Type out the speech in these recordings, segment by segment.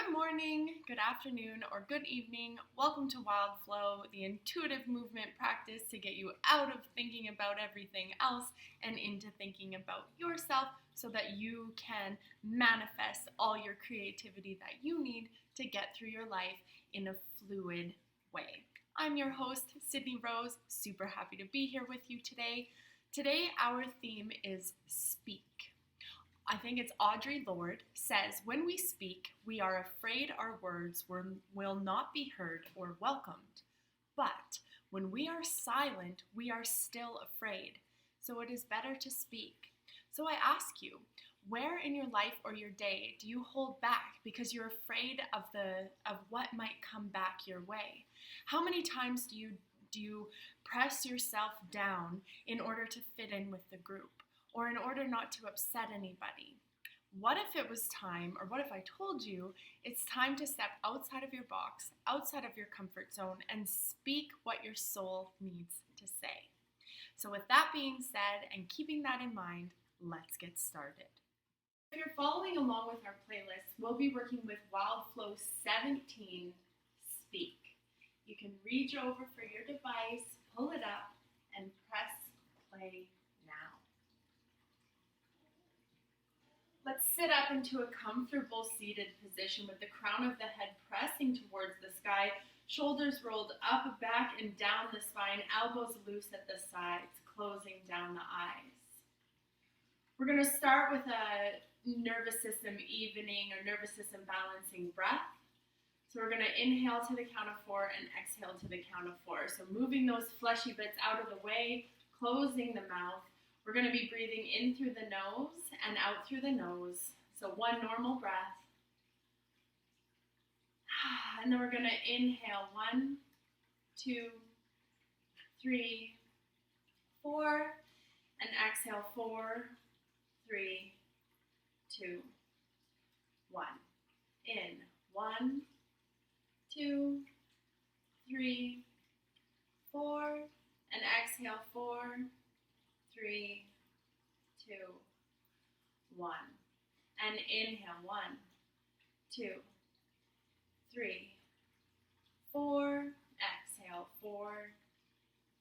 Good morning, good afternoon, or good evening. Welcome to Wild Flow, the intuitive movement practice to get you out of thinking about everything else and into thinking about yourself so that you can manifest all your creativity that you need to get through your life in a fluid way. I'm your host, Sydney Rose. Super happy to be here with you today. Today, our theme is speak. I think it's Audre Lorde says, when we speak, we are afraid our words will not be heard or welcomed. But when we are silent, we are still afraid. So it is better to speak. So I ask you, where in your life or your day do you hold back because you're afraid of what might come back your way? How many times do you press yourself down in order to fit in with the group? Or in order not to upset anybody? What if it was time, or what if I told you it's time to step outside of your box, outside of your comfort zone, and speak what your soul needs to say? So with that being said, and keeping that in mind, let's get started. If you're following along with our playlist, we'll be working with Wild Flow 17, Speak. You can reach over for your device, pull it up, and press play now. Let's sit up into a comfortable seated position with the crown of the head pressing towards the sky, shoulders rolled up, back, and down the spine, elbows loose at the sides, closing down the eyes. We're going to start with a nervous system evening or nervous system balancing breath. So we're going to inhale to the count of 4 and exhale to the count of 4. So moving those fleshy bits out of the way, closing the mouth. We're going to be breathing in through the nose and out through the nose. So one normal breath. And then we're going to inhale 1, 2, 3, 4. And exhale 4, 3, 2, 1. In 1, 2, 3, 4. And exhale 4, 3, 2, 1. And inhale 1, 2, 3, 4. Exhale 4,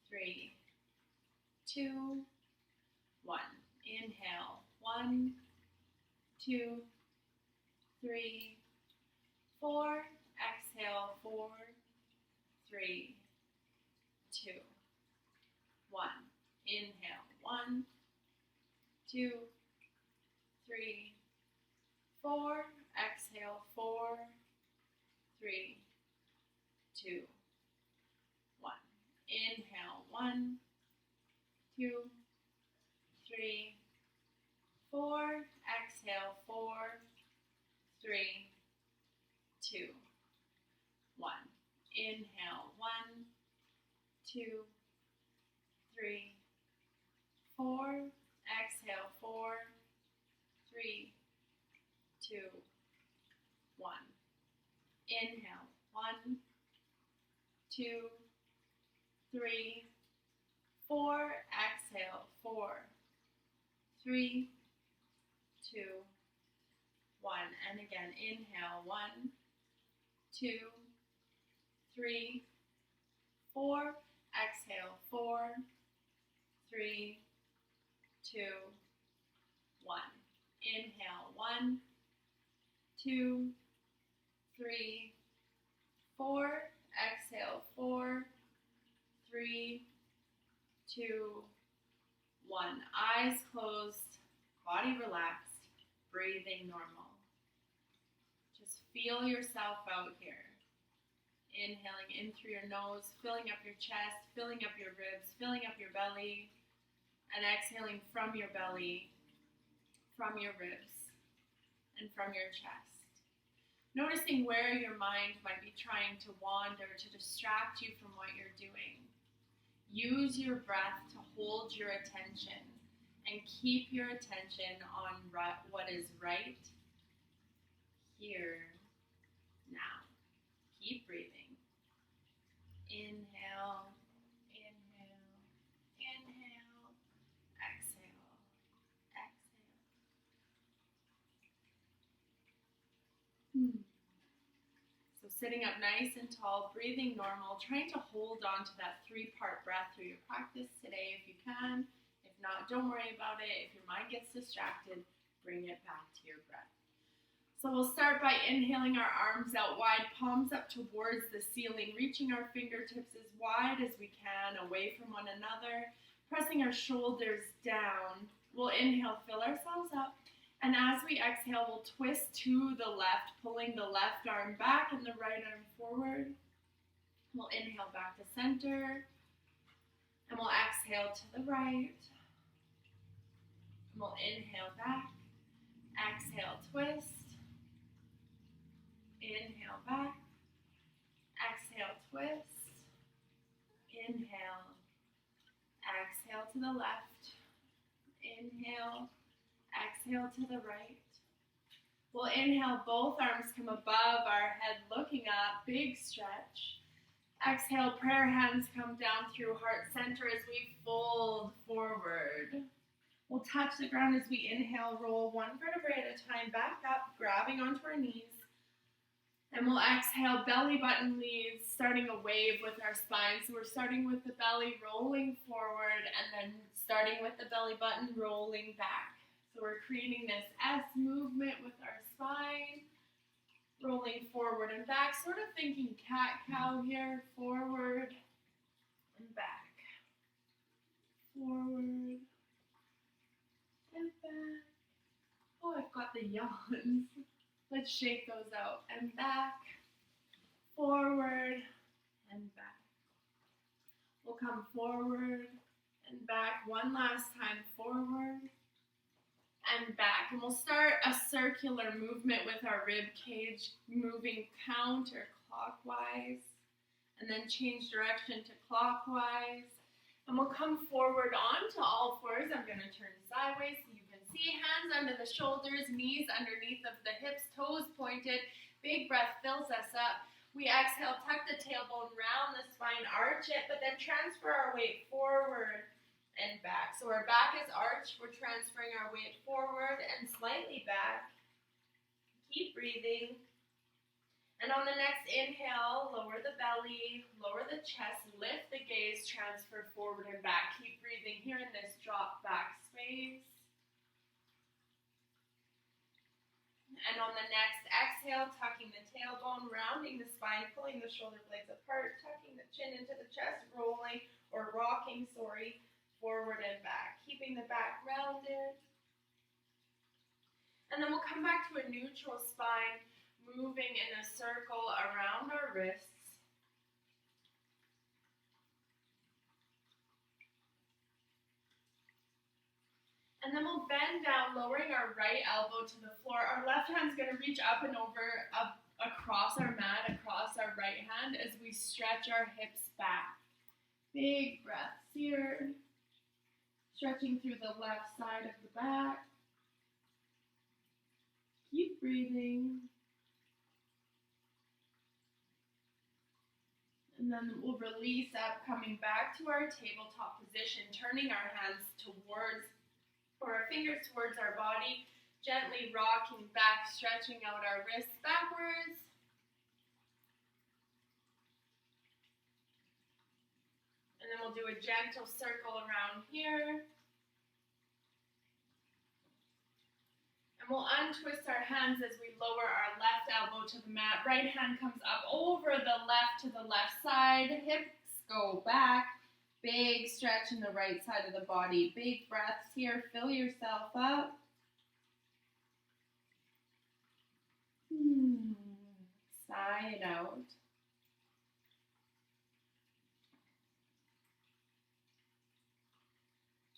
3, 2, 1. Inhale 1, 2, 3, 4. Exhale 4, 3, 2, 1. Inhale 1, 2, 3, 4. Exhale 4, 3, 2, 1. Inhale 1, 2, 3, 4. Exhale 4, 3, 2, 1. Inhale 1, 2, 3, 4. Exhale 4, 3, 2, 1. Inhale 1, 2, 3, 4. Exhale 4, 3, 2, 1. And again, inhale 1, 2, 3, 4. Exhale 4, 3, 2, 1. Inhale 1, 2, 3, 4. Exhale 4, 3, 2, 1. Eyes closed, body relaxed, breathing normal. Just feel yourself out here. Inhaling in through your nose, filling up your chest, filling up your ribs, filling up your belly, and exhaling from your belly, from your ribs, and from your chest. Noticing where your mind might be trying to wander, to distract you from what you're doing. Use your breath to hold your attention and keep your attention on what is right here now. Keep breathing. Inhale, inhale, inhale, exhale, exhale. sitting up nice and tall, breathing normal, trying to hold on to that 3-part breath through your practice today if you can. If not, don't worry about it. If your mind gets distracted, bring it back to your breath. So we'll start by inhaling our arms out wide, palms up towards the ceiling, reaching our fingertips as wide as we can, away from one another, pressing our shoulders down. We'll inhale, fill ourselves up. And as we exhale, we'll twist to the left, pulling the left arm back and the right arm forward. We'll inhale back to center. And we'll exhale to the right. And we'll inhale back. Exhale, twist. Inhale back. Exhale, twist. Inhale. Exhale to the left. Inhale. Exhale to the right. We'll inhale, both arms come above our head, looking up, big stretch. Exhale, prayer hands come down through heart center as we fold forward. We'll touch the ground as we inhale, roll one vertebrae at a time, back up, grabbing onto our knees. And we'll exhale, belly button leads, starting a wave with our spine. So we're starting with the belly rolling forward and then starting with the belly button rolling back. So we're creating this S movement with our spine, rolling forward and back, sort of thinking cat-cow here, forward and back, forward and back. Oh, I've got the yawns. Let's shake those out, and back, forward and back. We'll come forward and back one last time, forward and back. And we'll start a circular movement with our rib cage, moving counterclockwise, and then change direction to clockwise. And we'll come forward onto all fours. I'm going to turn sideways so you can see. Hands under the shoulders, knees underneath of the hips, toes pointed. Big breath fills us up. We exhale, tuck the tailbone, round the spine, arch it, but then transfer our weight forward and back. So our back is arched, we're transferring our weight forward and slightly back. Keep breathing. And on the next inhale, lower the belly, lower the chest, lift the gaze, transfer forward and back. Keep breathing here in this drop back space. And on the next exhale, tucking the tailbone, rounding the spine, pulling the shoulder blades apart, tucking the chin into the chest, rolling or rocking, forward and back, keeping the back rounded. And then we'll come back to a neutral spine, moving in a circle around our wrists. And then we'll bend down, lowering our right elbow to the floor. Our left hand's going to reach up and over, up across our mat, across our right hand as we stretch our hips back. Big breaths here. Stretching through the left side of the back. Keep breathing. And then we'll release up, coming back to our tabletop position, turning our hands towards, or our fingers towards our body, gently rocking back, stretching out our wrists backwards. And then we'll do a gentle circle around here. And we'll untwist our hands as we lower our left elbow to the mat. Right hand comes up over the left to the left side. Hips go back. Big stretch in the right side of the body. Big breaths here. Fill yourself up. Sigh it out.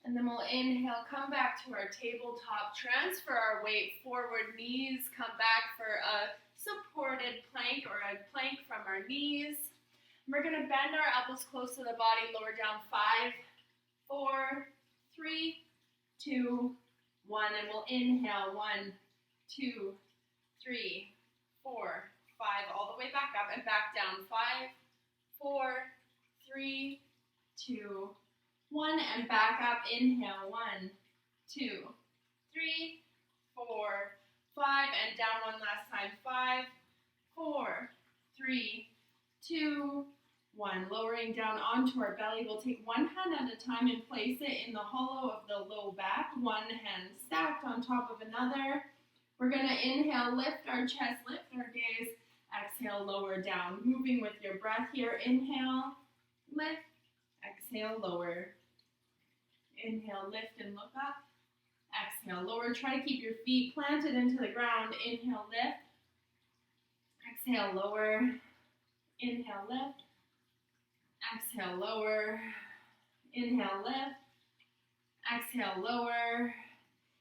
And then we'll inhale, come back to our tabletop, transfer our weight forward, knees come back for a supported plank or a plank from our knees. And we're going to bend our elbows close to the body, lower down 5, 4, 3, 2, 1. And we'll inhale 1, 2, 3, 4, 5, all the way back up and back down. 5, 4, 3, 2, 1, and back up. Inhale, 1, 2, 3, 4, 5, and down one last time. 5, 4, 3, 3, 2, 1. Lowering down onto our belly. We'll take one hand at a time and place it in the hollow of the low back. One hand stacked on top of another. We're going to inhale, lift our chest, lift our gaze. Exhale, lower down. Moving with your breath here. Inhale, lift. Exhale, lower. Inhale, lift and look up. Exhale, lower. Try to keep your feet planted into the ground. Inhale, lift. Exhale, lower. Inhale, lift. Exhale, lower. Inhale, lift. Exhale, lower.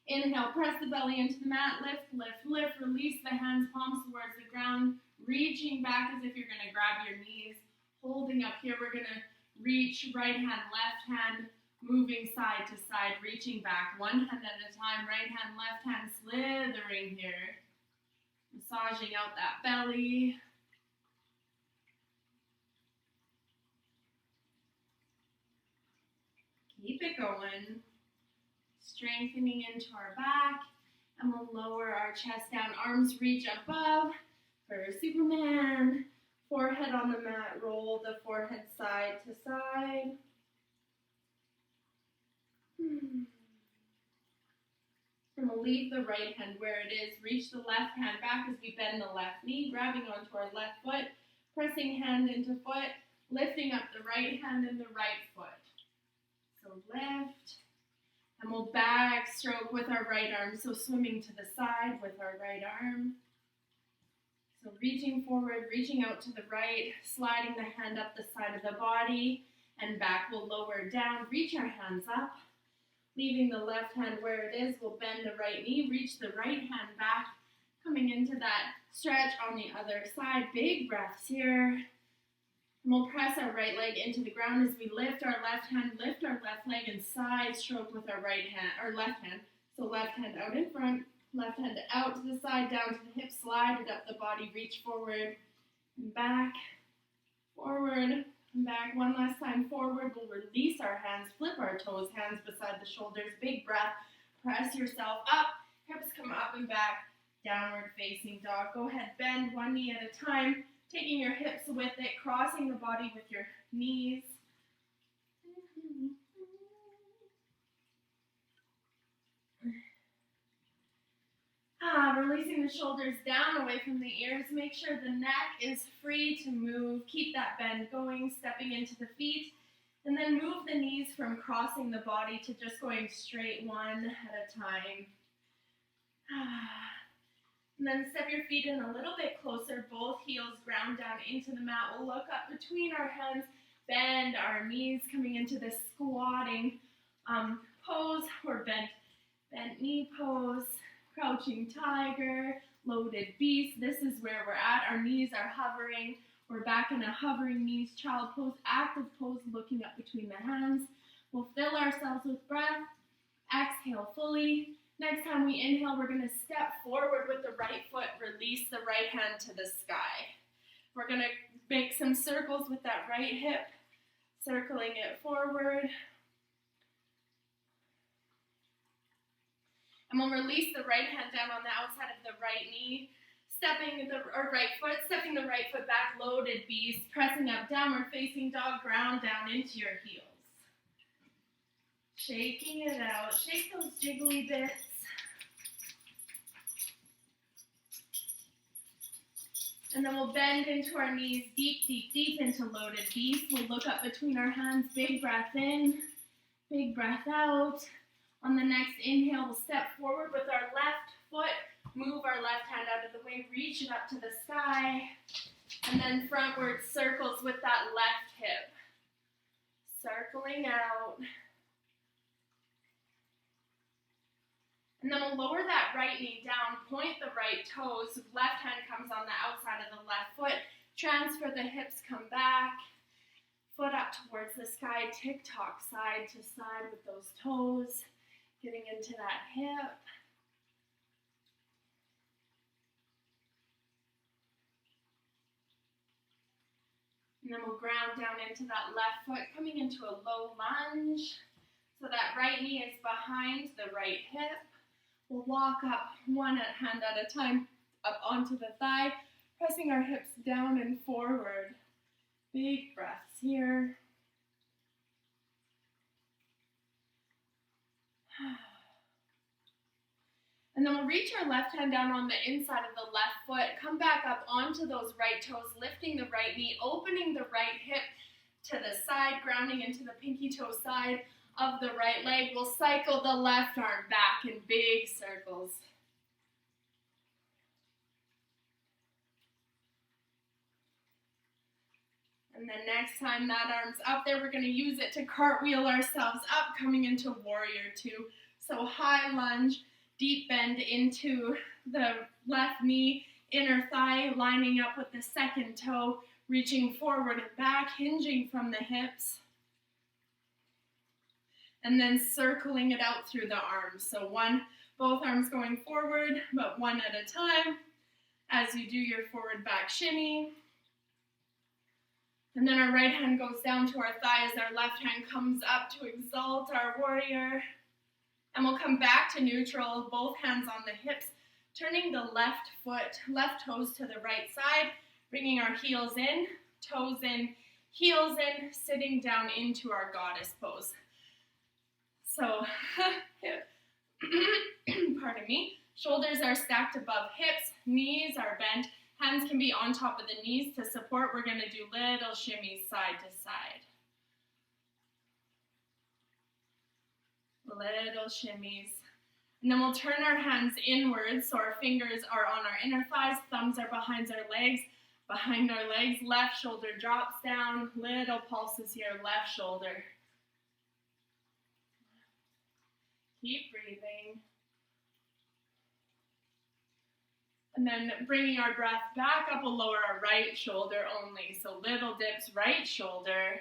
Inhale, press the belly into the mat. Lift, lift, lift. Release the hands, palms towards the ground. Reaching back as if you're going to grab your knees. Holding up here, we're going to reach right hand, left hand, moving side to side, reaching back. One hand at a time, right hand, left hand, slithering here. Massaging out that belly. Keep it going. Strengthening into our back. And we'll lower our chest down. Arms reach above for Superman. Forehead on the mat. Roll the forehead side to side. And we'll leave the right hand where it is. Reach the left hand back as we bend the left knee. Grabbing onto our left foot. Pressing hand into foot. Lifting up the right hand and the right foot. So lift. And we'll backstroke with our right arm. So swimming to the side with our right arm. So reaching forward, reaching out to the right, sliding the hand up the side of the body, and back. We'll lower down, reach our hands up. Leaving the left hand where it is, we'll bend the right knee, reach the right hand back. Coming into that stretch on the other side. Big breaths here. And we'll press our right leg into the ground as we lift our left hand, lift our left leg, and side stroke with our right hand, or left hand. So left hand out in front, left hand out to the side, down to the hip, slide it up the body, reach forward, and back, forward, and back. One last time forward, we'll release our hands, flip our toes, hands beside the shoulders, big breath, press yourself up, hips come up and back, downward facing dog. Go ahead, bend one knee at a time, taking your hips with it, crossing the body with your knees. Releasing the shoulders down away from the ears. Make sure the neck is free to move. Keep that bend going, stepping into the feet. And then move the knees from crossing the body to just going straight one at a time. And then step your feet in a little bit closer. Both heels ground down into the mat. We'll look up between our hands. Bend our knees, coming into this squatting pose or bent knee pose. Crouching tiger, loaded beast. This is where we're at. Our knees are hovering. We're back in a hovering knees, child pose, active pose, looking up between the hands. We'll fill ourselves with breath. Exhale fully. Next time we inhale, we're going to step forward with the right foot. Release the right hand to the sky. We're going to make some circles with that right hip, circling it forward. And we'll release the right hand down on the outside of the right knee, stepping the right foot back, loaded beast, pressing up, downward facing dog, ground down into your heels. Shaking it out, shake those jiggly bits. And then we'll bend into our knees, deep, deep, deep into loaded beast. We'll look up between our hands, big breath in, big breath out. On the next inhale, we'll step forward with our left foot, move our left hand out of the way, reach it up to the sky, and then frontward circles with that left hip. Circling out. And then we'll lower that right knee down, point the right toes, left hand comes on the outside of the left foot, transfer the hips, come back, foot up towards the sky, tick-tock side to side with those toes. Getting into that hip. And then we'll ground down into that left foot, coming into a low lunge. So that right knee is behind the right hip. We'll walk up one hand at a time, up onto the thigh. Pressing our hips down and forward. Big breaths here. And then we'll reach our left hand down on the inside of the left foot, come back up onto those right toes, lifting the right knee, opening the right hip to the side, grounding into the pinky toe side of the right leg. We'll cycle the left arm back in big circles. And then next time that arm's up there, we're going to use it to cartwheel ourselves up, coming into warrior two. So high lunge, deep bend into the left knee, inner thigh, lining up with the second toe, reaching forward and back, hinging from the hips. And then circling it out through the arms. So both arms going forward, but one at a time as you do your forward back shimmy. And then our right hand goes down to our thigh as our left hand comes up to exalt our warrior. And we'll come back to neutral, both hands on the hips, turning the left toes to the right side, bringing our heels in, toes in, heels in, sitting down into our goddess pose. So, pardon me, shoulders are stacked above hips, knees are bent, hands can be on top of the knees to support. We're going to do little shimmies side to side. Little shimmies. And then we'll turn our hands inwards so our fingers are on our inner thighs, thumbs are behind our legs, left shoulder drops down, little pulses here, left shoulder. Keep breathing. And then bringing our breath back up, we'll lower our right shoulder only. So little dips, right shoulder.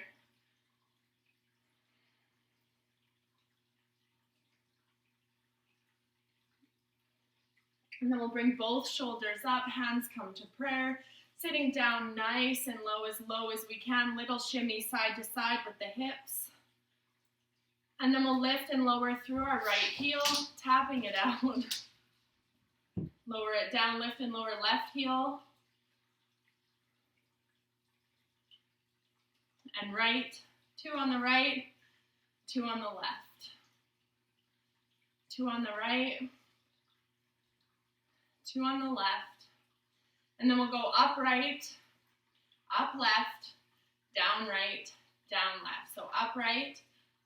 And then we'll bring both shoulders up, hands come to prayer, sitting down nice and low as we can, little shimmy side to side with the hips. And then we'll lift and lower through our right heel, tapping it out. Lower it down, lift and lower left heel. And right, 2 on the right, 2 on the left. 2 on the right, 2 on the left. And then we'll go up right, up left, down right, down left. So up right,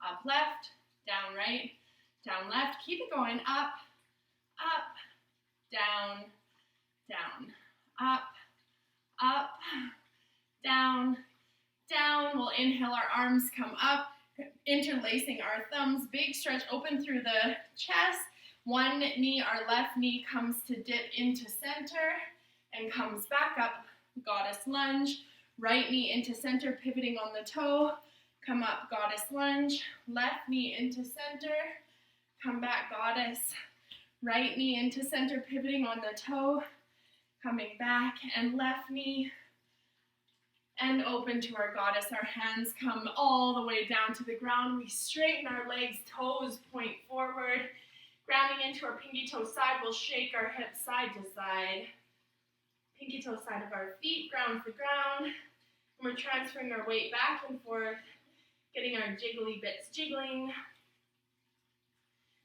up left, down right, down left. Keep it going, up, up, down, down, up, up, down, down. We'll inhale, our arms come up, interlacing our thumbs, big stretch open through the chest. One knee, our left knee, comes to dip into center and comes back up, goddess lunge. Right knee into center, pivoting on the toe, come up, goddess lunge. Left knee into center, come back, goddess. Right knee into center, pivoting on the toe, coming back, and left knee, and open to our goddess. Our hands come all the way down to the ground. We straighten our legs, toes point forward. Grounding into our pinky toe side, we'll shake our hips side to side. Pinky toe side of our feet grounds the ground. And we're transferring our weight back and forth, getting our jiggly bits jiggling.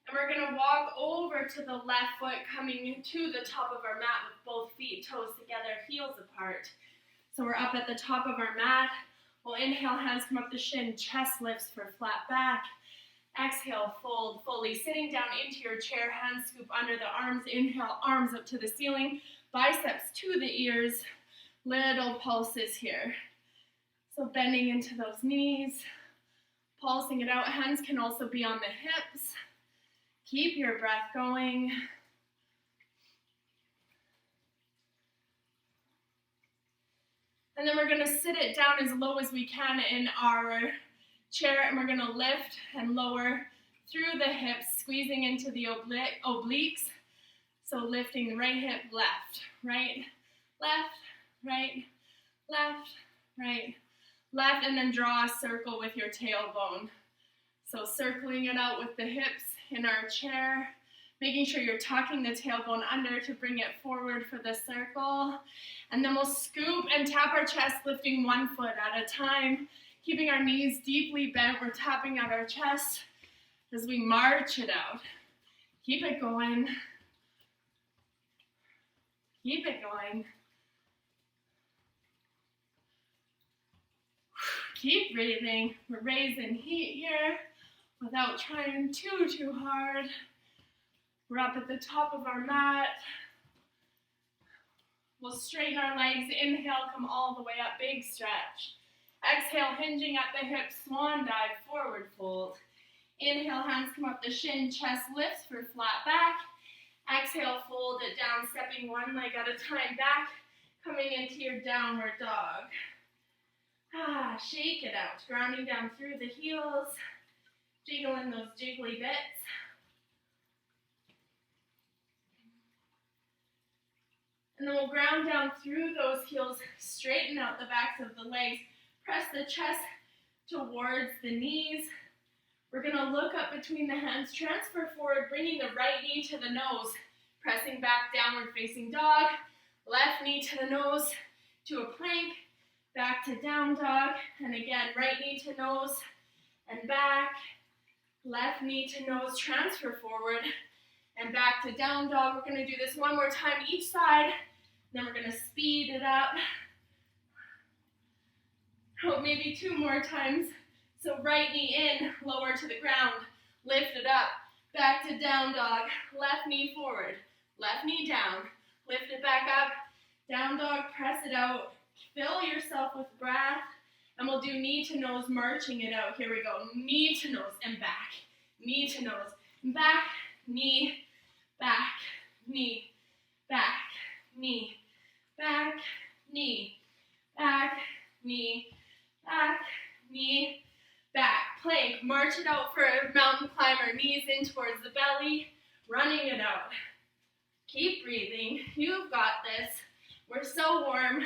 And we're going to walk over to the left foot, coming to the top of our mat with both feet, toes together, heels apart. So we're up at the top of our mat. We'll inhale, hands come up the shin, chest lifts for flat back. Exhale, fold fully, sitting down into your chair, hands scoop under the arms. Inhale, arms up to the ceiling, biceps to the ears, little pulses here. So bending into those knees, pulsing it out. Hands can also be on the hips. Keep your breath going. And then we're going to sit it down as low as we can in our chair, and we're going to lift and lower through the hips, squeezing into the obliques. So lifting the right hip, left, right, left, right, left, right, left, and then draw a circle with your tailbone. So circling it out with the hips in our chair, Making sure you're tucking the tailbone under to bring it forward for the circle. And then we'll scoop and tap our chest, lifting one foot at a time. Keeping our knees deeply bent, we're tapping out our chest as we march it out. Keep it going. Keep it going. Keep breathing. We're raising heat here without trying too hard. We're up at the top of our mat. We'll straighten our legs. Inhale, come all the way up, big stretch. Exhale, hinging at the hips, swan dive, forward fold. Inhale, hands come up the shin, chest lifts for flat back. Exhale, fold it down, stepping one leg at a time back, coming into your downward dog. Shake it out, grounding down through the heels, jiggling those jiggly bits. And then we'll ground down through those heels, straighten out the backs of the legs, press the chest towards the knees. We're gonna look up between the hands, transfer forward, bringing the right knee to the nose, pressing back, downward facing dog, left knee to the nose to a plank, back to down dog, and again, right knee to nose and back, left knee to nose, transfer forward, and back to down dog. We're gonna do this one more time each side, then we're gonna speed it up. Oh, maybe two more times. So right knee in, lower to the ground, lift it up, back to down dog, left knee forward, left knee down, lift it back up, down dog, press it out, fill yourself with breath, and we'll do knee to nose, marching it out. Here we go, knee to nose and back, knee to nose, back, knee, back, knee, back, knee, back, knee, back, knee, back, knee, back. Plank, march it out for a mountain climber, knees in towards the belly, running it out. Keep breathing, you've got this. We're so warm.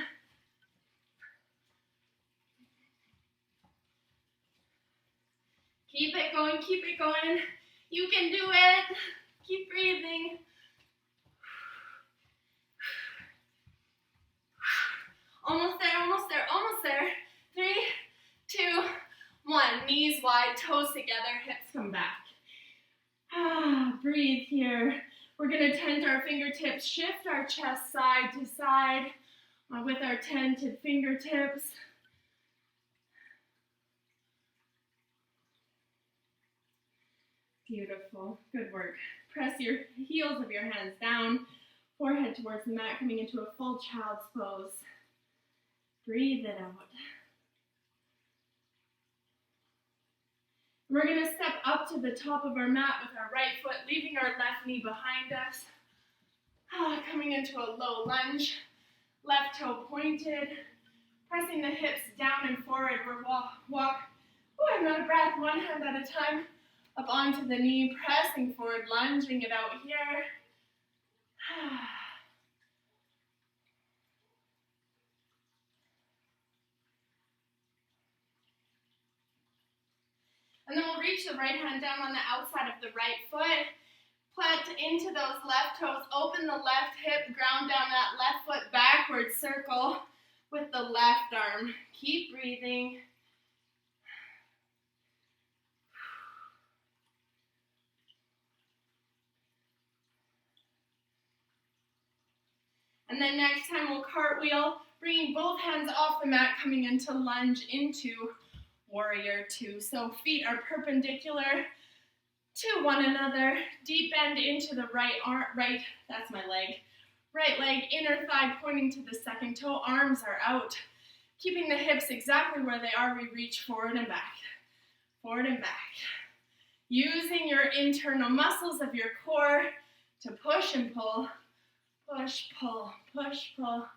Keep it going, keep it going. You can do it. Keep breathing. Almost there, almost there, almost there. 3, 2, 1. Knees wide, toes together, hips come back. Breathe here. We're gonna tent our fingertips, shift our chest side to side with our tented fingertips. Beautiful, good work. Press your heels of your hands down, forehead towards the mat, coming into a full child's pose. Breathe it out. We're going to step up to the top of our mat with our right foot, leaving our left knee behind us. Coming into a low lunge, left toe pointed, pressing the hips down and forward. We're walk. I'm out of breath, one hand at a time, up onto the knee, pressing forward, lunging it out here. And then we'll reach the right hand down on the outside of the right foot, plant into those left toes, open the left hip, ground down that left foot, backward circle with the left arm. Keep breathing. And then next time we'll cartwheel, bringing both hands off the mat, coming into lunge into warrior two. So feet are perpendicular to one another. Deep bend into the right arm, that's my leg. Right leg, inner thigh pointing to the second toe. Arms are out. Keeping the hips exactly where they are, we reach forward and back. Forward and back. Using your internal muscles of your core to push and pull. Push, pull, push, pull.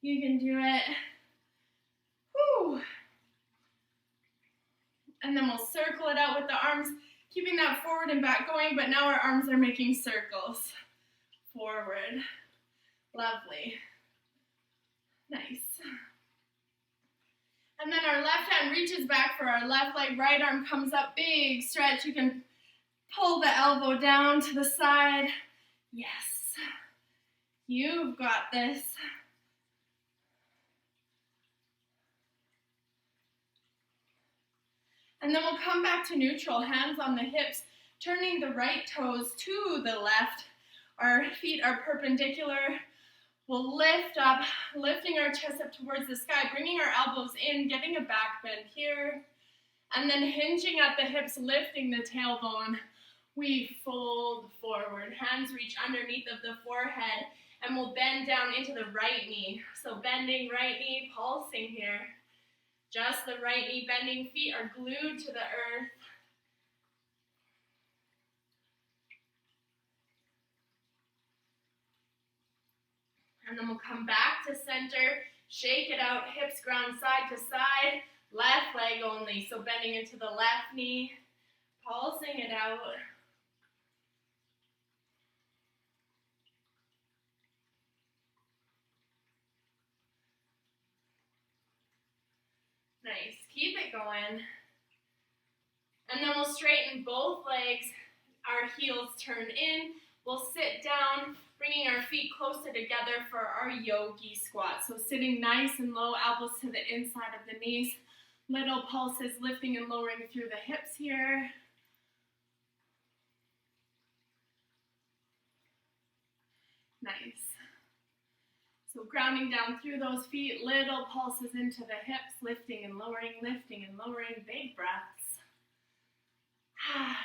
You can do it. Whew. And then we'll circle it out with the arms, keeping that forward and back going, but now our arms are making circles. Forward. Lovely. Nice. And then our left hand reaches back for our left leg, right arm comes up, big stretch. You can Pull the elbow down to the side. Yes. You've got this. And then we'll come back to neutral, hands on the hips, turning the right toes to the left. Our feet are perpendicular. We'll lift up, lifting our chest up towards the sky, bringing our elbows in, getting a back bend here. And then hinging at the hips, lifting the tailbone. We fold forward. Hands reach underneath of the forehead. And we'll bend down into the right knee. So bending right knee, pulsing here. Just the right knee bending, feet are glued to the earth. And then we'll come back to center, shake it out, hips ground side to side, left leg only. So bending into the left knee, pulsing it out. Nice, keep it going. And then we'll straighten both legs, our heels turn in. We'll sit down, bringing our feet closer together for our yogi squat. So sitting nice and low, elbows to the inside of the knees. Little pulses lifting and lowering through the hips here. Nice. So grounding down through those feet, little pulses into the hips, lifting and lowering, big breaths.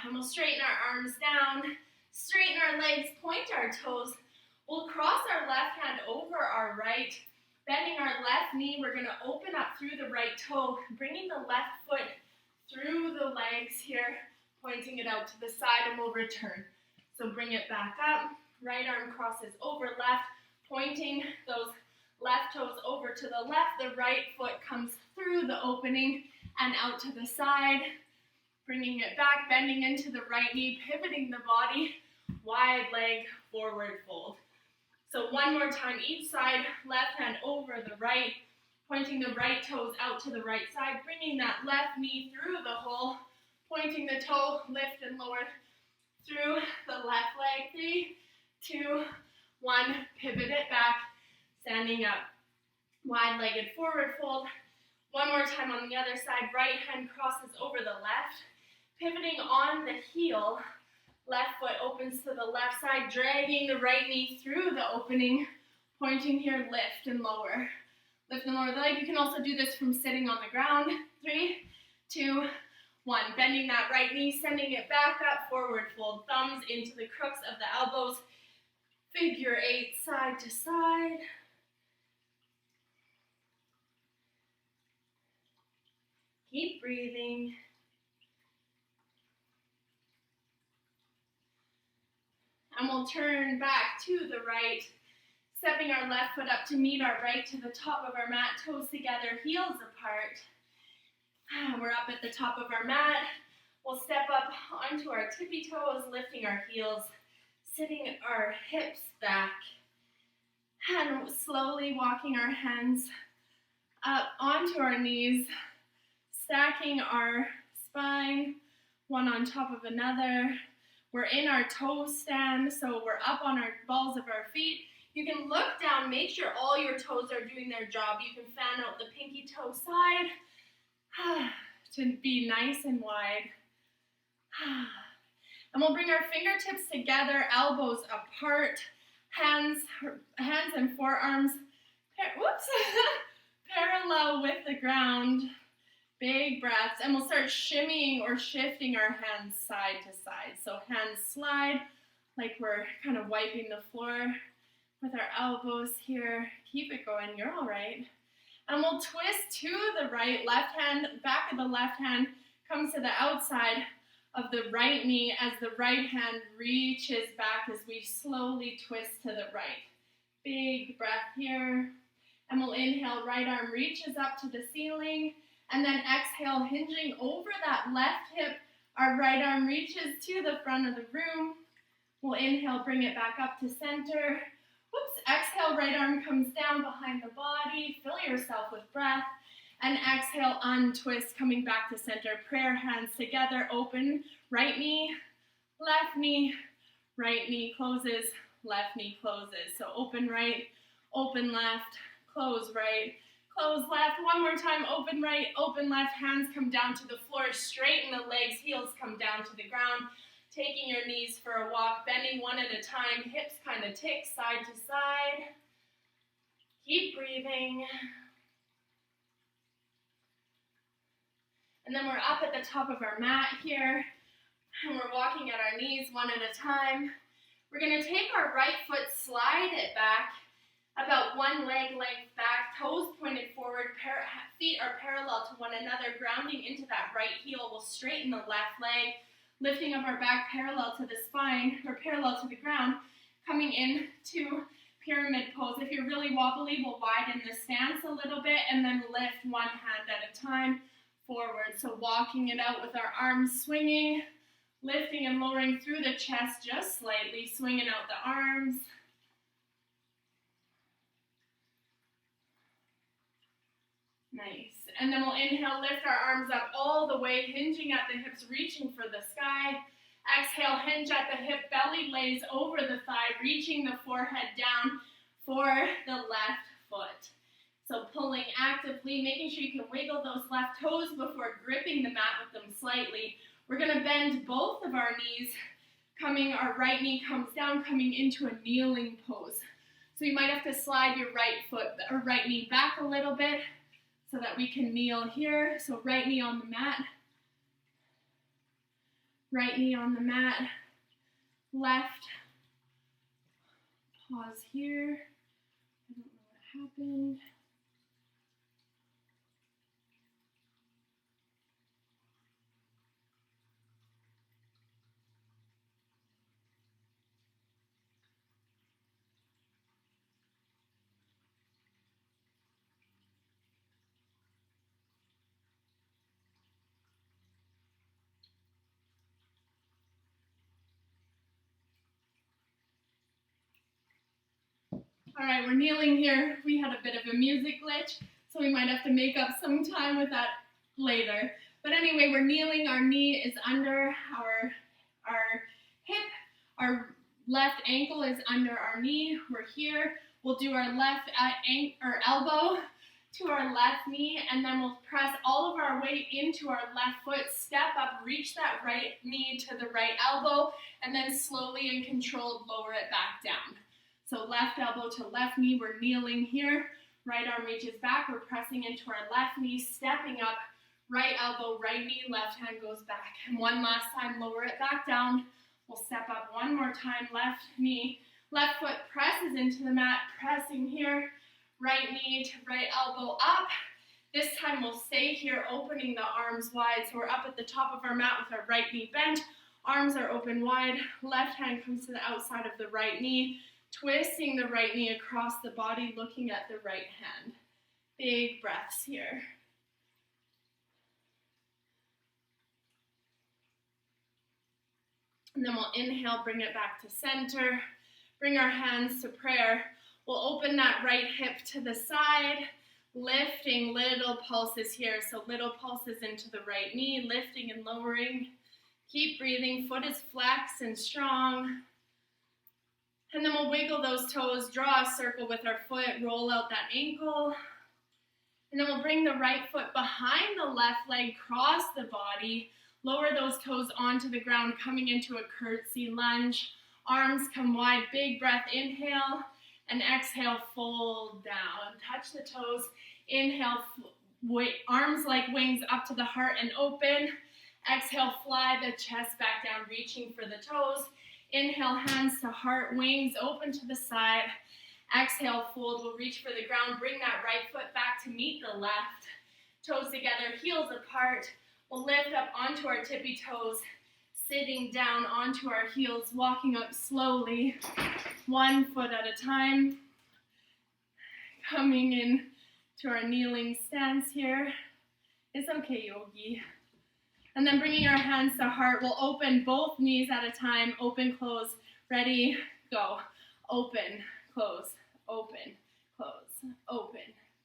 And we'll straighten our arms down, straighten our legs, point our toes. We'll cross our left hand over our right, bending our left knee. We're going to open up through the right toe, bringing the left foot through the legs here, pointing it out to the side, and we'll return. So bring it back up, right arm crosses over left, pointing those left toes over to the left. The right foot comes through the opening and out to the side. Bringing it back, bending into the right knee, pivoting the body, wide leg, forward fold. So one more time, each side, left hand over the right, pointing the right toes out to the right side, bringing that left knee through the hole, pointing the toe, lift and lower through the left leg. 3, 2, 1, pivot it back, standing up. Wide-legged forward fold. One more time on the other side, right hand crosses over the left. Pivoting on the heel, left foot opens to the left side, dragging the right knee through the opening, pointing here, lift and lower. Lift and lower the leg. You can also do this from sitting on the ground. 3, 2, 1. Bending that right knee, sending it back up, forward fold. Thumbs into the crooks of the elbows. Figure 8, side to side. Keep breathing. And we'll turn back to the right, stepping our left foot up to meet our right to the top of our mat, toes together, heels apart. We're up at the top of our mat. We'll step up onto our tippy toes, lifting our heels, sitting our hips back, and slowly walking our hands up onto our knees, stacking our spine, one on top of another. We're in our toe stand, so we're up on our balls of our feet. You can look down, make sure all your toes are doing their job. You can fan out the pinky toe side to be nice and wide. And we'll bring our fingertips together, elbows apart, hands and forearms parallel with the ground. Big breaths, and we'll start shimmying or shifting our hands side to side. So hands slide like we're kind of wiping the floor with our elbows here. Keep it going, you're all right. And we'll twist to the right, left hand, back of the left hand comes to the outside of the right knee as the right hand reaches back as we slowly twist to the right. Big breath here. And we'll inhale, right arm reaches up to the ceiling. And then exhale, hinging over that left hip. Our right arm reaches to the front of the room. We'll inhale, bring it back up to center. Whoops, exhale, right arm comes down behind the body. Fill yourself with breath. And exhale, untwist, coming back to center. Prayer hands together, open. Right knee, left knee, right knee closes, left knee closes. So open right, open left, close right, close left. One more time, open right, open left. Hands come down to the floor, straighten the legs, heels come down to the ground. Taking your knees for a walk, bending one at a time, hips kind of tick side to side. Keep breathing. And then we're up at the top of our mat here, and we're walking at our knees one at a time. We're going to take our right foot, slide it back, about one leg length back, toes pointed forward, feet are parallel to one another, grounding into that right heel. We'll straighten the left leg, lifting up our back parallel to the spine, or parallel to the ground, coming into pyramid pose. If you're really wobbly, we'll widen the stance a little bit, and then lift one hand at a time forward. So walking it out with our arms swinging, lifting and lowering through the chest just slightly, swinging out the arms. Nice. And then we'll inhale, lift our arms up all the way, hinging at the hips, reaching for the sky. Exhale, hinge at the hip, belly lays over the thigh, reaching the forehead down for the left foot. So pulling actively, making sure you can wiggle those left toes before gripping the mat with them slightly. We're going to bend both of our knees, our right knee comes down, coming into a kneeling pose. So you might have to slide your right knee back a little bit so that we can kneel here. So right knee on the mat, right knee on the mat, left, pause here. I don't know what happened. All right, we're kneeling here. We had a bit of a music glitch, so we might have to make up some time with that later. But anyway, we're kneeling. Our knee is under our hip. Our left ankle is under our knee. We're here. We'll do our left elbow to our left knee, and then we'll press all of our weight into our left foot, step up, reach that right knee to the right elbow, and then slowly and controlled lower it back down. So left elbow to left knee, we're kneeling here. Right arm reaches back, we're pressing into our left knee, stepping up, right elbow, right knee, left hand goes back. And one last time, lower it back down. We'll step up one more time, left knee, left foot presses into the mat, pressing here, right knee to right elbow up. This time we'll stay here, opening the arms wide. So we're up at the top of our mat with our right knee bent, arms are open wide, left hand comes to the outside of the right knee, twisting the right knee across the body, looking at the right hand. Big breaths here. And then we'll inhale, bring it back to center. Bring our hands to prayer. We'll open that right hip to the side, lifting little pulses here. So little pulses into the right knee, lifting and lowering. Keep breathing, foot is flexed and strong. And then we'll wiggle those toes, draw a circle with our foot, roll out that ankle. And then we'll bring the right foot behind the left leg, cross the body, lower those toes onto the ground, coming into a curtsy lunge. Arms come wide, big breath, inhale, and exhale, fold down. Touch the toes, inhale, arms like wings up to the heart and open. Exhale, fly the chest back down, reaching for the toes. Inhale, hands to heart, wings open to the side. Exhale, fold. We'll reach for the ground. Bring that right foot back to meet the left. Toes together, heels apart. We'll lift up onto our tippy toes, sitting down onto our heels, walking up slowly, one foot at a time. Coming in to our kneeling stance here. It's okay, yogi. And then bringing our hands to heart, we'll open both knees at a time. Open, close, ready, go. Open, close, open, close, open,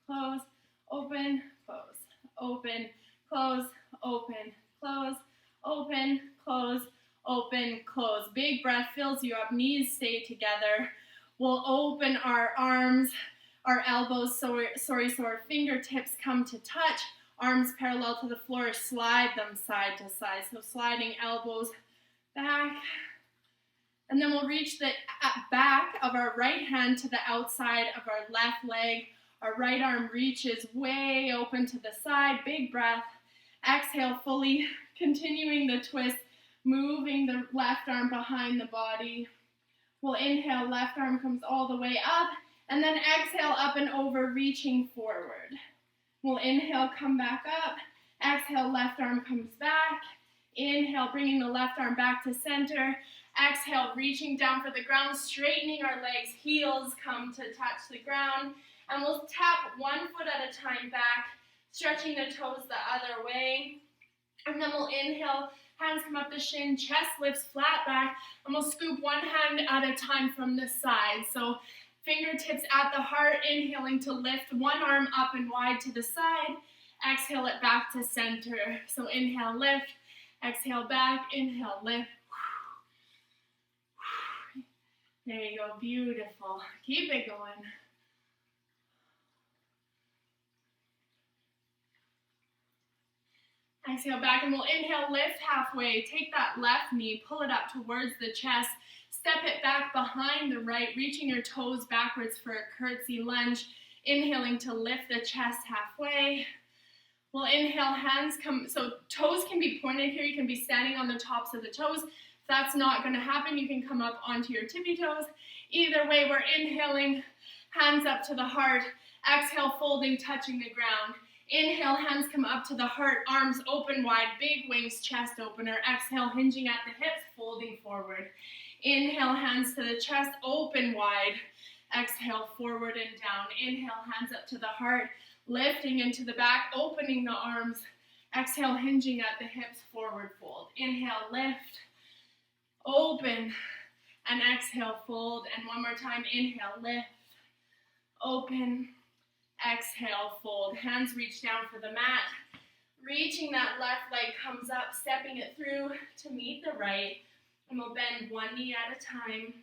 close, open, close, open, close, open, close, open, close, open, close. breath fills you up, knees stay together. We'll open our arms, our elbows, so our fingertips come to touch, arms parallel to the floor, slide them side to side. So sliding elbows back. And then we'll reach the back of our right hand to the outside of our left leg. Our right arm reaches way open to the side, big breath. Exhale fully, continuing the twist, moving the left arm behind the body. We'll inhale, left arm comes all the way up, and then exhale up and over, reaching forward. We'll inhale, come back up. Exhale, left arm comes back. Inhale, bringing the left arm back to center. Exhale, reaching down for the ground, straightening our legs, heels come to touch the ground. And we'll tap one foot at a time back, stretching the toes the other way. And then we'll inhale, hands come up the shin, chest lifts flat back, and we'll scoop one hand at a time from the side. So fingertips at the heart, inhaling to lift one arm up and wide to the side. Exhale it back to center. So inhale, lift. Exhale back, inhale, lift. There you go, beautiful. Keep it going. Exhale back, and we'll inhale, lift halfway. Take that left knee, pull it up towards the chest. Step it back behind the right, reaching your toes backwards for a curtsy lunge. Inhaling to lift the chest halfway. We'll inhale, hands come, so toes can be pointed here. You can be standing on the tops of the toes. If that's not going to happen, you can come up onto your tippy toes. Either way, we're inhaling, hands up to the heart. Exhale, folding, touching the ground. Inhale, hands come up to the heart, arms open wide, big wings, chest opener. Exhale, hinging at the hips, folding forward. Inhale, hands to the chest, open wide. Exhale, forward and down. Inhale, hands up to the heart, lifting into the back, opening the arms. Exhale, hinging at the hips, forward fold. Inhale, lift, open, and exhale, fold. And one more time, inhale, lift, open, exhale, fold. Hands reach down for the mat. Reaching that left leg comes up, stepping it through to meet the right. And we'll bend one knee at a time.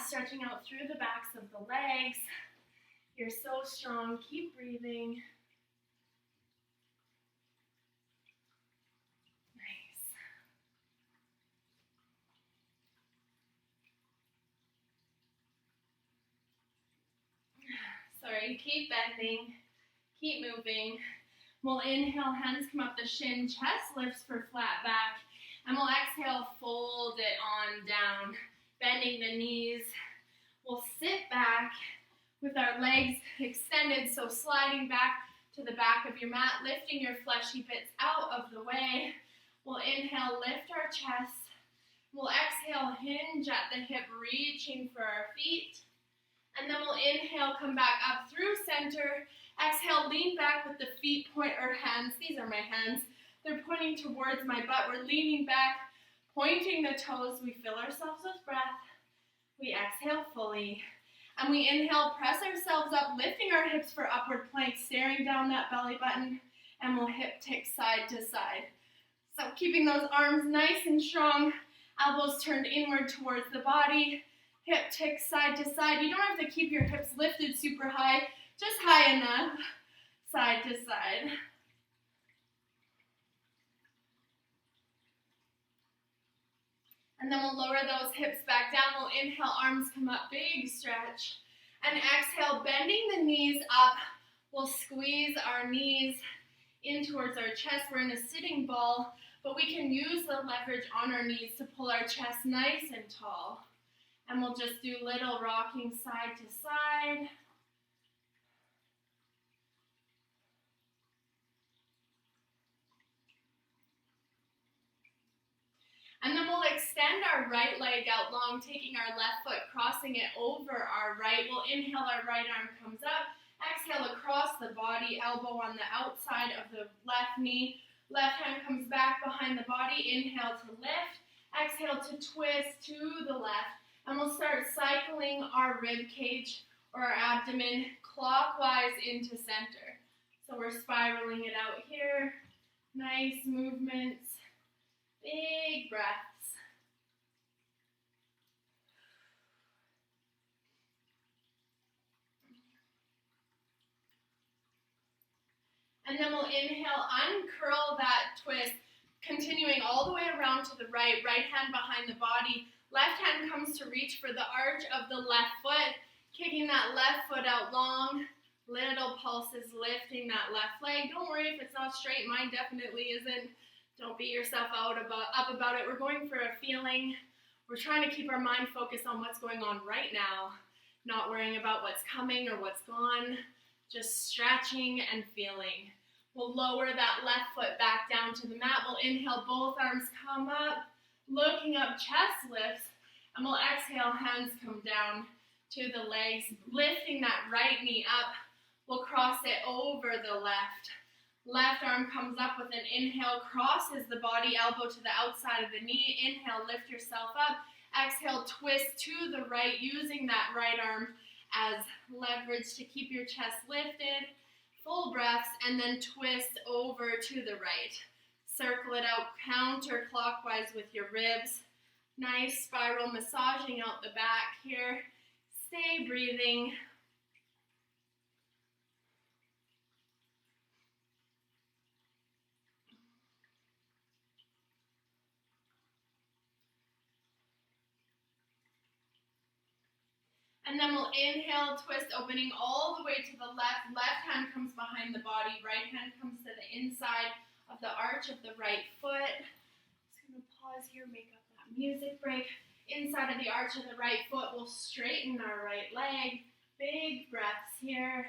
Stretching out through the backs of the legs. You're so strong. Keep breathing. Nice. Sorry, keep bending. Keep moving. We'll inhale, hands come up the shin, chest lifts for flat back. And we'll exhale, fold it on down, bending the knees. We'll sit back with our legs extended, so sliding back to the back of your mat, lifting your fleshy bits out of the way. We'll inhale, lift our chest. We'll exhale, hinge at the hip, reaching for our feet. And then we'll inhale, come back up through center. Exhale, lean back with the feet, point our hands. These are my hands. They're pointing towards my butt. We're leaning back, pointing the toes. We fill ourselves with breath. We exhale fully. And we inhale, press ourselves up, lifting our hips for upward plank, staring down that belly button. And we'll hip tick side to side. So keeping those arms nice and strong, elbows turned inward towards the body. Hip tick side to side. You don't have to keep your hips lifted super high, just high enough, side to side. And then we'll lower those hips back down. We'll inhale, arms come up, big stretch. And exhale, bending the knees up. We'll squeeze our knees in towards our chest. We're in a sitting ball, but we can use the leverage on our knees to pull our chest nice and tall. And we'll just do little rocking side to side. And then we'll extend our right leg out long, taking our left foot, crossing it over our right. We'll inhale, our right arm comes up. Exhale across the body, elbow on the outside of the left knee. Left hand comes back behind the body. Inhale to lift. Exhale to twist to the left. And we'll start cycling our rib cage or our abdomen clockwise into center. So we're spiraling it out here. Nice movements. Big breaths. And then we'll inhale, uncurl that twist, continuing all the way around to the right, right hand behind the body. Left hand comes to reach for the arch of the left foot, kicking that left foot out long. Little pulses lifting that left leg. Don't worry if it's not straight. Mine definitely isn't. Don't beat yourself up about it. We're going for a feeling. We're trying to keep our mind focused on what's going on right now, not worrying about what's coming or what's gone, just stretching and feeling. We'll lower that left foot back down to the mat. We'll inhale, both arms come up, looking up, chest lifts, and we'll exhale, hands come down to the legs, lifting that right knee up. We'll cross it over the left. Left arm comes up with an inhale, crosses the body, elbow to the outside of the knee. Inhale, lift yourself up. Exhale, twist to the right, using that right arm as leverage to keep your chest lifted. Full breaths, and then twist over to the right. Circle it out counterclockwise with your ribs. Nice spiral massaging out the back here. Stay breathing. And then we'll inhale, twist, opening all the way to the left. Left hand comes behind the body. Right hand comes to the inside of the arch of the right foot. Just going to pause here, make up that music break. Inside of the arch of the right foot, we'll straighten our right leg. Big breaths here.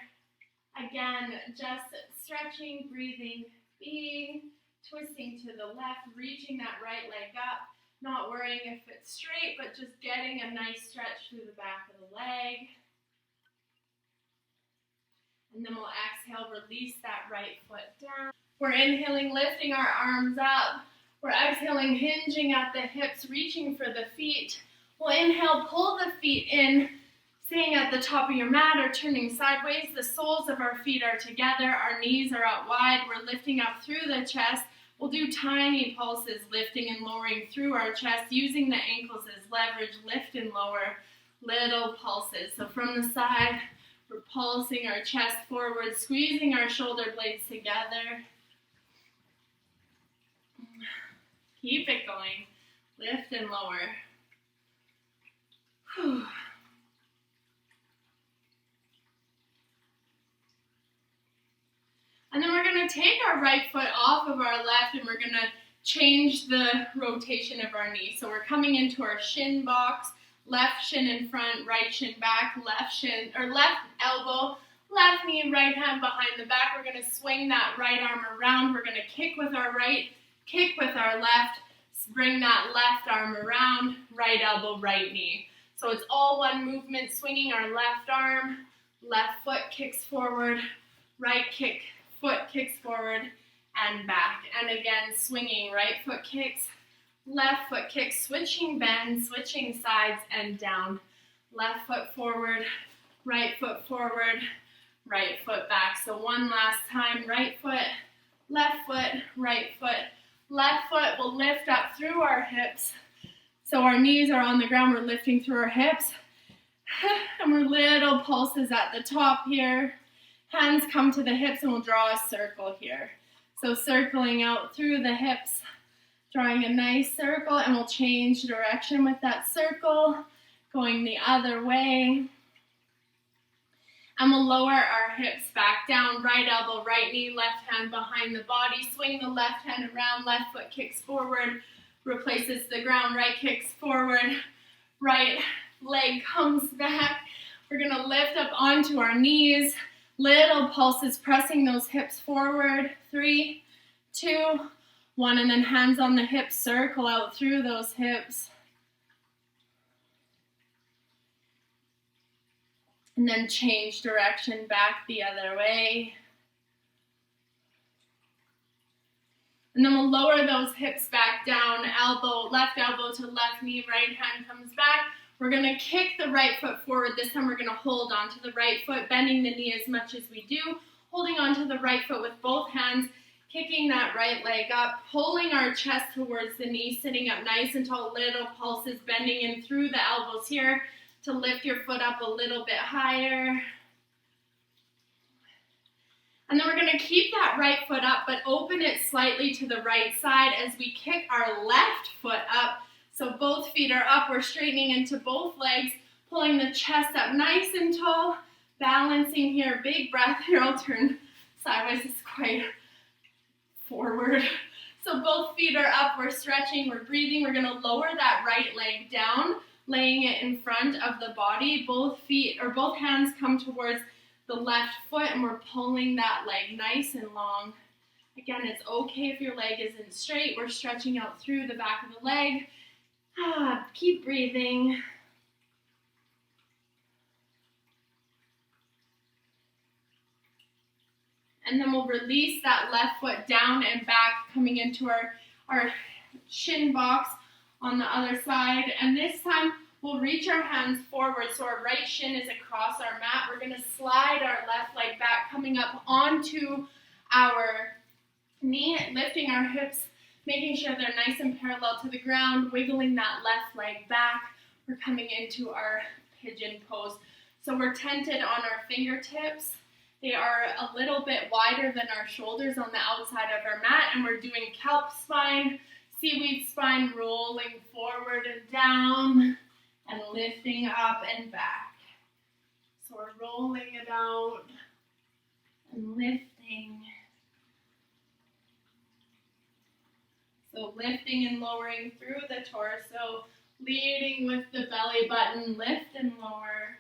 Again, just stretching, breathing, being, twisting to the left, reaching that right leg up. Not worrying if it's straight, but just getting a nice stretch through the back of the leg. And then we'll exhale, release that right foot down. We're inhaling, lifting our arms up. We're exhaling, hinging at the hips, reaching for the feet. We'll inhale, pull the feet in, staying at the top of your mat or turning sideways. The soles of our feet are together. Our knees are out wide. We're lifting up through the chest. We'll do tiny pulses, lifting and lowering through our chest, using the ankles as leverage, lift and lower, little pulses. So from the side, we're pulsing our chest forward, squeezing our shoulder blades together. Keep it going. Lift and lower. Whew. And then we're going to take our right foot off of our left and we're going to change the rotation of our knee. So we're coming into our shin box, left shin in front, right shin back, left shin or left elbow, left knee, right hand behind the back. We're going to swing that right arm around. We're going to kick with our right, kick with our left, bring that left arm around, right elbow, right knee. So it's all one movement, swinging our left arm, left foot kicks forward, right foot kicks forward and back. And again, swinging, right foot kicks, left foot kicks, switching bends, switching sides and down. Left foot forward, right foot forward, right foot back. So one last time, right foot, right foot, left foot. Will lift up through our hips. So our knees are on the ground, we're lifting through our hips. And we're little pulses at the top here. Hands come to the hips and we'll draw a circle here. So circling out through the hips, drawing a nice circle, and we'll change direction with that circle, going the other way. And we'll lower our hips back down, right elbow, right knee, left hand behind the body. Swing the left hand around, left foot kicks forward, replaces the ground, right kicks forward, right leg comes back. We're gonna lift up onto our knees. Little pulses, pressing those hips forward. 3, 2, 1, and then hands on the hips, circle out through those hips. And then change direction back the other way. And then we'll lower those hips back down, left elbow to left knee, right hand comes back. We're going to kick the right foot forward. This time we're going to hold on to the right foot, bending the knee as much as we do, holding on to the right foot with both hands, kicking that right leg up, pulling our chest towards the knee, sitting up nice and tall, little pulses, bending in through the elbows here to lift your foot up a little bit higher. And then we're going to keep that right foot up, but open it slightly to the right side as we kick our left foot up. So both feet are up. We're straightening into both legs, pulling the chest up nice and tall, balancing here. Big breath here. I'll turn sideways. It's quite forward. So both feet are up. We're stretching. We're breathing. We're going to lower that right leg down, laying it in front of the body. Both feet or both hands come towards the left foot, and we're pulling that leg nice and long. Again, it's okay if your leg isn't straight. We're stretching out through the back of the leg. Keep breathing. And then we'll release that left foot down and back, coming into our shin box on the other side. And this time, we'll reach our hands forward so our right shin is across our mat. We're going to slide our left leg back, coming up onto our knee, lifting our hips, making sure they're nice and parallel to the ground, wiggling that left leg back. We're coming into our pigeon pose. So we're tented on our fingertips. They are a little bit wider than our shoulders on the outside of our mat, and we're doing kelp spine, seaweed spine, rolling forward and down, and lifting up and back. So we're rolling it out and lifting. So lifting and lowering through the torso, leading with the belly button, lift and lower.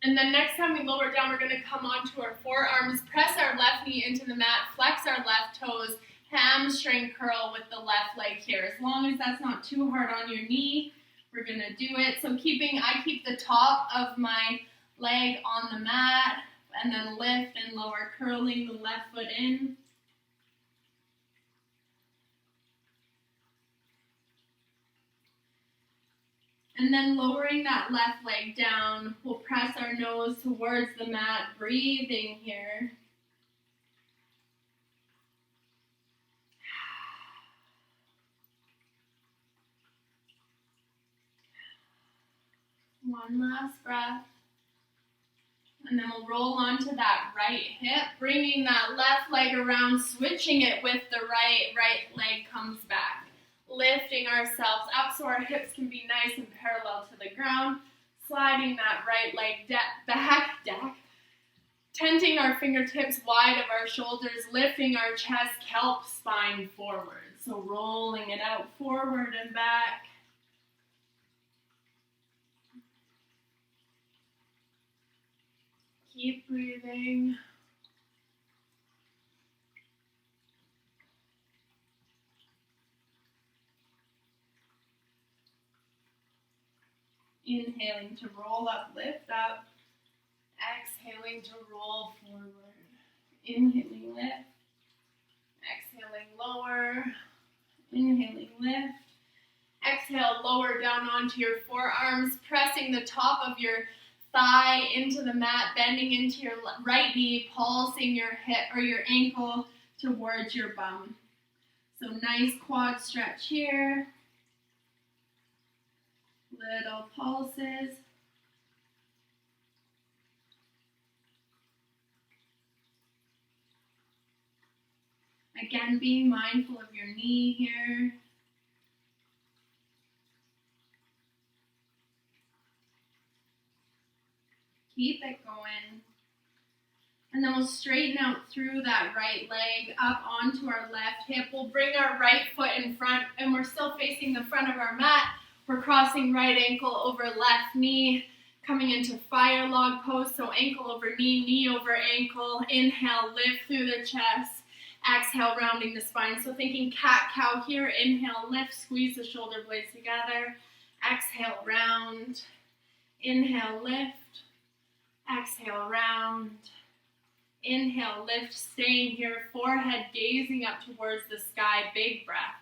And then next time we lower down, we're going to come onto our forearms, press our left knee into the mat, flex our left toes, hamstring curl with the left leg here. As long as that's not too hard on your knee, we're going to do it. So I keep the top of my leg on the mat, and then lift and lower, curling the left foot in. And then lowering that left leg down, we'll press our nose towards the mat, breathing here. One last breath. And then we'll roll onto that right hip, bringing that left leg around, switching it with the right leg comes back. Lifting ourselves up so our hips can be nice and parallel to the ground. Sliding that right leg back, tenting our fingertips wide of our shoulders, lifting our chest, kelp spine forward. So rolling it out forward and back. Keep breathing. Inhaling to roll up, lift up. Exhaling to roll forward. Inhaling, lift. Exhaling, lower. Inhaling, lift. Exhale, lower down onto your forearms, pressing the top of your thigh into the mat, bending into your right knee, pulsing your hip or your ankle towards your bum. So nice quad stretch here. Little pulses. Again, being mindful of your knee here. Keep it going. And then we'll straighten out through that right leg up onto our left hip. We'll bring our right foot in front, and we're still facing the front of our mat. We're crossing right ankle over left knee, coming into fire log pose. So ankle over knee, knee over ankle. Inhale, lift through the chest. Exhale, rounding the spine. So thinking cat-cow here. Inhale, lift, squeeze the shoulder blades together. Exhale, round. Inhale, lift. Exhale, round. Inhale, lift, staying here. Forehead gazing up towards the sky. Big breaths.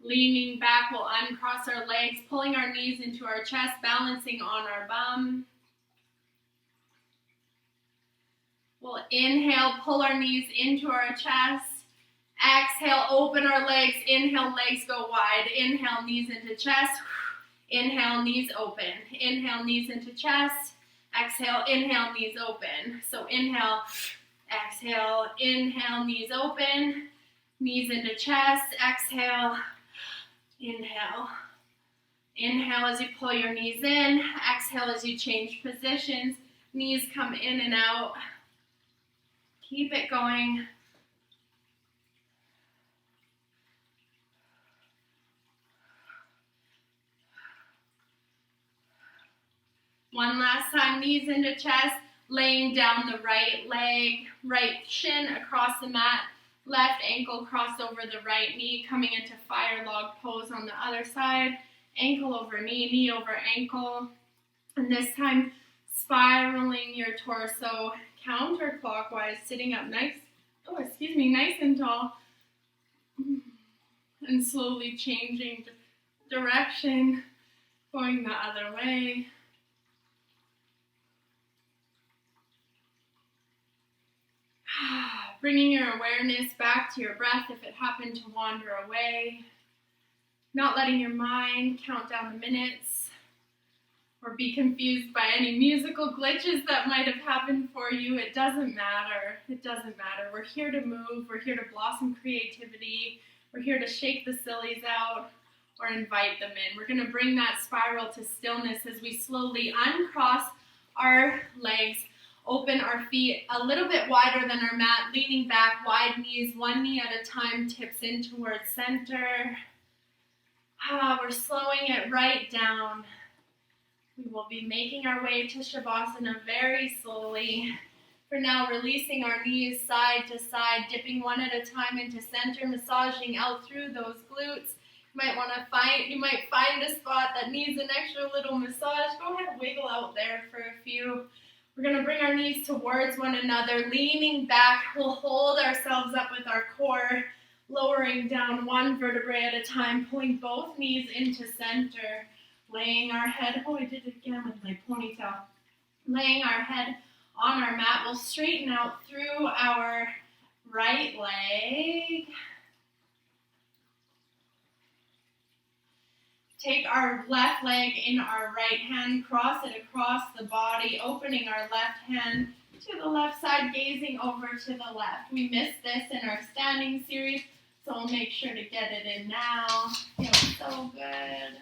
Leaning back, we'll uncross our legs, pulling our knees into our chest, balancing on our bum. We'll inhale, pull our knees into our chest. Exhale, open our legs. Inhale, legs go wide. Inhale, knees into chest. Inhale, knees open. Inhale, knees into chest. Exhale, inhale, knees open. So inhale, exhale, inhale, knees open. Knees into chest. Exhale, inhale. Inhale as you pull your knees in. Exhale as you change positions. Knees come in and out. Keep it going. One last time, knees into chest, laying down the right leg, right shin across the mat, left ankle crossed over the right knee, coming into fire log pose on the other side, ankle over knee, knee over ankle, and this time spiraling your torso counterclockwise, sitting up nice and tall, and slowly changing direction, going the other way. Bringing your awareness back to your breath if it happened to wander away. Not letting your mind count down the minutes or be confused by any musical glitches that might have happened for you. It doesn't matter. It doesn't matter. We're here to move. We're here to blossom creativity. We're here to shake the sillies out or invite them in. We're going to bring that spiral to stillness as we slowly uncross our legs. Open our feet a little bit wider than our mat, leaning back, wide knees, one knee at a time, tips in towards center. We're slowing it right down. We will be making our way to Shavasana very slowly. For now, releasing our knees side to side, dipping one at a time into center, massaging out through those glutes. You might find a spot that needs an extra little massage. Go ahead, wiggle out there for a few. We're going to bring our knees towards one another, leaning back. We'll hold ourselves up with our core, lowering down one vertebrae at a time, pulling both knees into center, laying our head, I did it again with my ponytail, laying our head on our mat. We'll straighten out through our right leg. Take our left leg in our right hand, cross it across the body, opening our left hand to the left side, gazing over to the left. We missed this in our standing series, so we'll make sure to get it in now. Feels so good.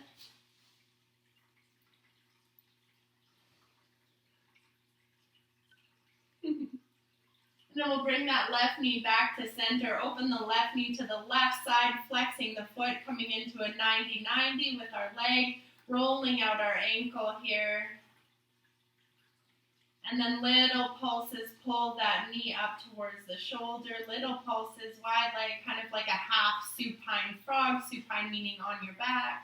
Then we'll bring that left knee back to center. Open the left knee to the left side, flexing the foot, coming into a 90-90 with our leg, rolling out our ankle here. And then little pulses, pull that knee up towards the shoulder. Little pulses, wide leg, kind of like a half supine frog, supine meaning on your back.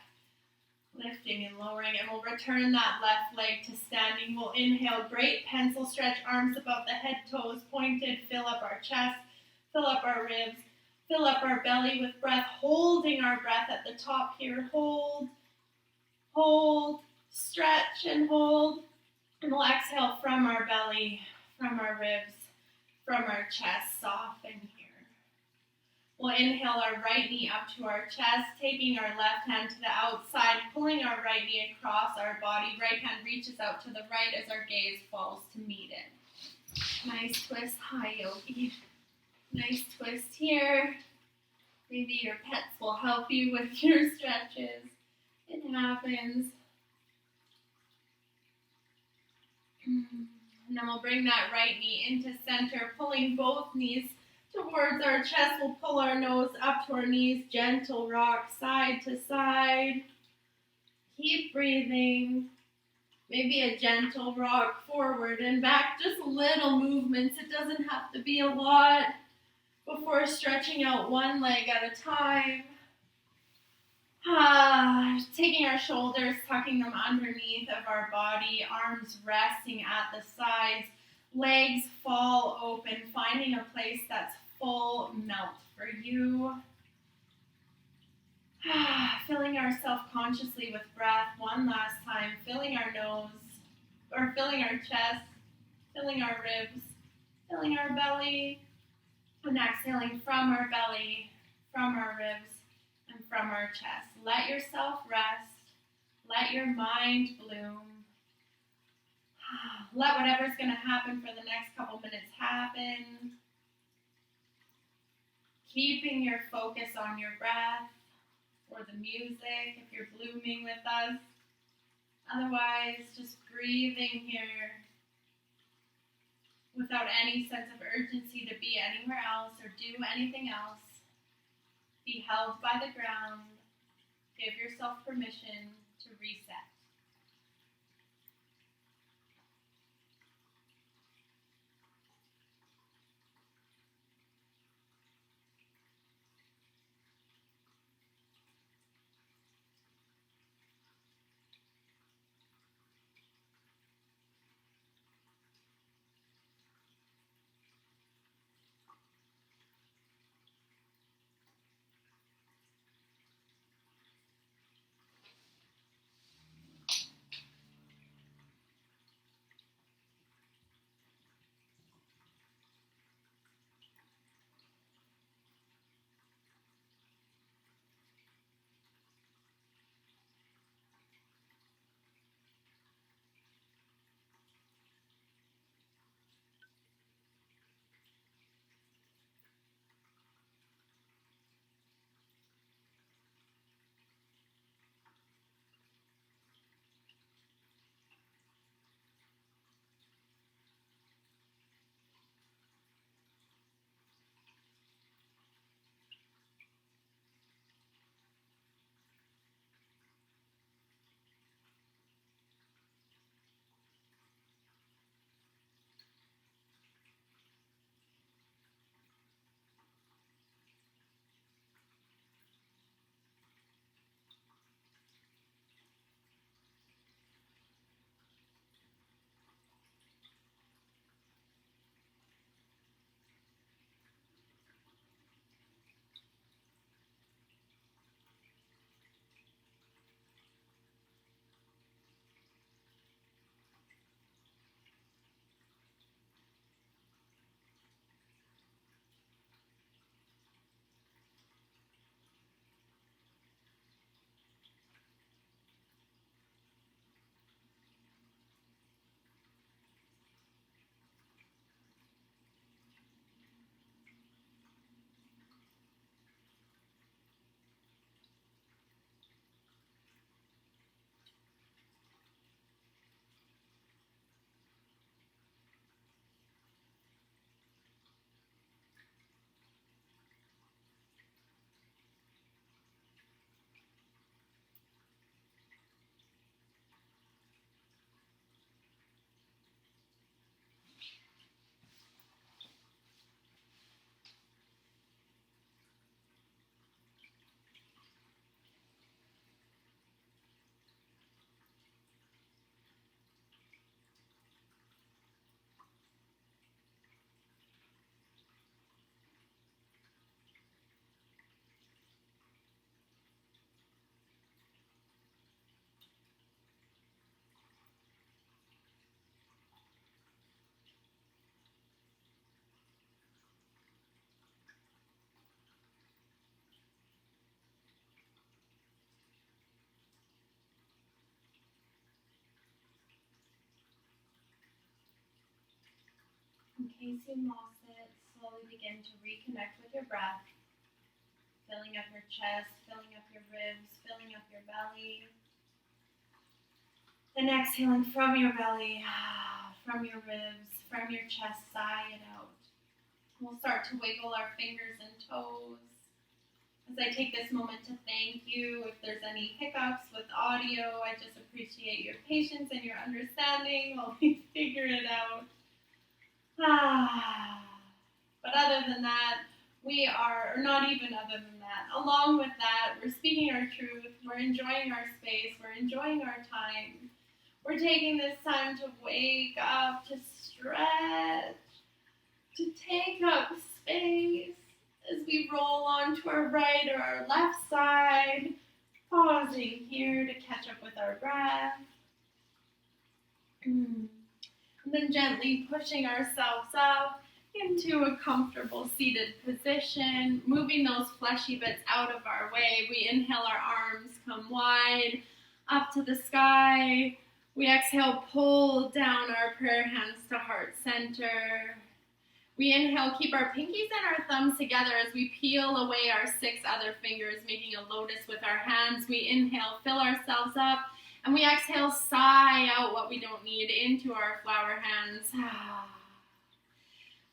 Lifting and lowering, and we'll return that left leg to standing. We'll inhale, great pencil stretch, arms above the head, toes pointed, fill up our chest, fill up our ribs, fill up our belly with breath, holding our breath at the top here. Hold, stretch and hold. And we'll exhale from our belly, from our ribs, from our chest, soften here. We'll inhale our right knee up to our chest, taking our left hand to the outside, pulling our right knee across our body. Right hand reaches out to the right as our gaze falls to meet it. Nice twist, high yogi. Nice twist here. Maybe your pets will help you with your stretches. It happens. And then we'll bring that right knee into center, pulling both knees towards our chest. We'll pull our nose up to our knees, gentle rock side to side. Keep breathing. Maybe a gentle rock forward and back, just little movements. It doesn't have to be a lot before stretching out one leg at a time. Taking our shoulders, tucking them underneath of our body, arms resting at the sides, legs fall open, finding a place that's full melt for you. Filling ourselves consciously with breath one last time, filling our nose, or filling our chest, filling our ribs, filling our belly, And exhaling from our belly, from our ribs, and from our chest. Let yourself rest. Let your mind bloom. Let whatever's going to happen for the next couple minutes happen. Keeping your focus on your breath or the music if you're blooming with us. Otherwise, just breathing here without any sense of urgency to be anywhere else or do anything else. Be held by the ground. Give yourself permission to reset. In case you lost it, slowly begin to reconnect with your breath, filling up your chest, filling up your ribs, filling up your belly. Then exhaling from your belly, from your ribs, from your chest, sigh it out. We'll start to wiggle our fingers and toes. As I take this moment to thank you, if there's any hiccups with audio, I just appreciate your patience and your understanding while we figure it out. But other than that, we are, or not even other than that, along with that, we're speaking our truth, we're enjoying our space, we're enjoying our time. We're taking this time to wake up, to stretch, to take up space as we roll onto our right or our left side, pausing here to catch up with our breath. And then gently pushing ourselves up, into a comfortable seated position, moving those fleshy bits out of our way. We inhale, our arms come wide up to the sky. We exhale, pull down our prayer hands to heart center. We inhale, keep our pinkies and our thumbs together as we peel away our 6 other fingers, making a lotus with our hands. We inhale, fill ourselves up, and we exhale, sigh out what we don't need into our flower hands.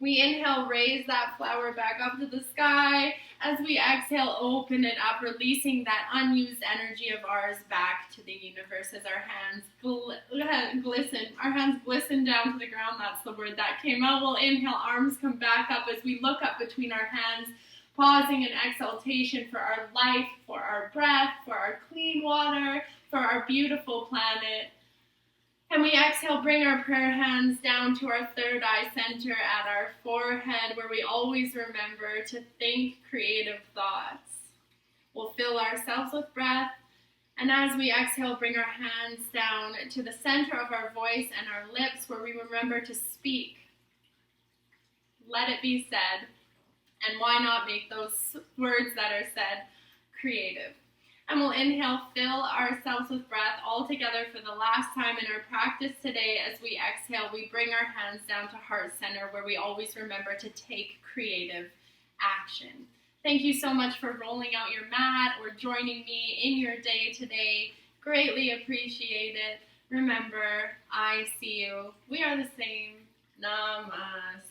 We inhale, raise that flower back up to the sky. As we exhale, open it up, releasing that unused energy of ours back to the universe as our hands glisten. Our hands glisten down to the ground. That's the word that came out. We'll inhale, arms come back up as we look up between our hands, pausing in exaltation for our life, for our breath, for our clean water, for our beautiful planet. And we exhale, bring our prayer hands down to our third eye center at our forehead, where we always remember to think creative thoughts. We'll fill ourselves with breath, and as we exhale, bring our hands down to the center of our voice and our lips, where we remember to speak. Let it be said, and why not make those words that are said creative? And we'll inhale, fill ourselves with breath all together for the last time in our practice today. As we exhale, we bring our hands down to heart center, where we always remember to take creative action. Thank you so much for rolling out your mat or joining me in your day today. Greatly appreciate it. Remember, I see you. We are the same. Namaste.